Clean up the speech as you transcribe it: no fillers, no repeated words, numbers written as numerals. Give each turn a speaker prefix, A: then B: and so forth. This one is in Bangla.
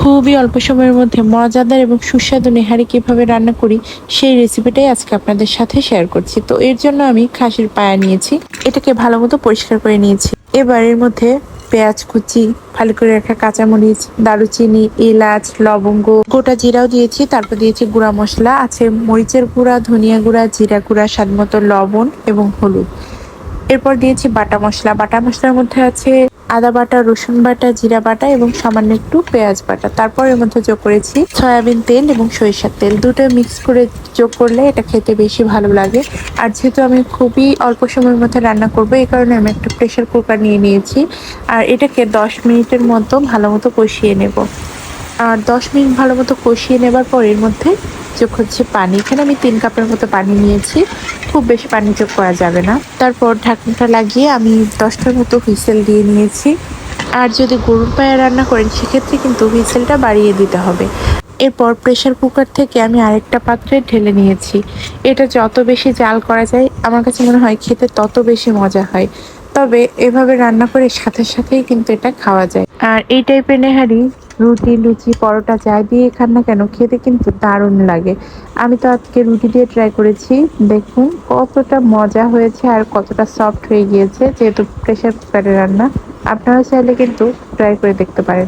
A: খুবই অল্প সময়ের মধ্যে মজাদার এবং সুস্বাদু নেহারি কিভাবে রান্না করি সেই রেসিপিটাই আজকে আপনাদের সাথে শেয়ার করছি। তো এর জন্য আমি খাসির পায়া নিয়েছি, এটাকে ভালো মতো পরিষ্কার করে নিয়েছি। এবার এর মধ্যে পেঁয়াজ কুচি, ভালো করে রাখা কাঁচামরিচ, দারুচিনি, এলাচ, লবঙ্গ, গোটা জিরাও দিয়েছি। তারপর দিয়েছি গুঁড়া মশলা, আছে মরিচের গুঁড়া, ধনিয়া গুঁড়া, জিরা গুঁড়া, স্বাদ মতো লবণ এবং হলুদ। এরপর দিয়েছি বাটা মশলা। বাটা মশলার মধ্যে আছে আদা বাটা, রসুন বাটা, জিরা বাটা এবং সামান্য একটু পেঁয়াজ বাটা। তারপর এর মধ্যে যোগ করেছি সয়াবিন তেল এবং সরিষার তেল। দুটো মিক্স করে যোগ করলে এটা খেতে বেশি ভালো লাগে। আর যেহেতু আমি খুবই অল্প সময়ের মধ্যে রান্না করবো, এই কারণে আমি একটা প্রেশার কুকার নিয়ে নিয়েছি। আর এটাকে 10 মিনিটের মতো ভালো মতো কষিয়ে নেব। আর 10 মিনিট ভালো মতো কষিয়ে নেবার পর এর মধ্যে যোগ হচ্ছে পানি। এখানে আমি 3 কাপের মতো পানি নিয়েছি, খুব বেশি পানি যোগ করা যাবে না। তারপর ঢাকনাটা লাগিয়ে আমি 10টার মতো হুইসেল দিয়ে নিয়েছি। আর যদি গরুর পায়া রান্না করেন সেক্ষেত্রে কিন্তু হুইসেলটা বাড়িয়ে দিতে হবে। এরপর প্রেশার কুকার থেকে আমি আরেকটা পাত্রে ঢেলে নিয়েছি। এটা যত বেশি জাল করা যায় আমার কাছে মনে হয় খেতে তত বেশি মজা হয়। তবে এভাবে রান্না করে সাথে সাথেই কিন্তু এটা খাওয়া যায়। আর এই টাইপের নেহারি রুটি, লুচি, পরোটা যাই দিয়ে খান না কেন খেতে কিন্তু দারুণ লাগে। আমি তো আজকে রুটি দিয়ে ট্রাই করেছি, দেখুন কতটা মজা হয়েছে আর কতটা সফট হয়ে গিয়েছে, যেহেতু প্রেশার কুকারে রান্না। আপনারা চাইলে কিন্তু ট্রাই করে দেখতে পারেন।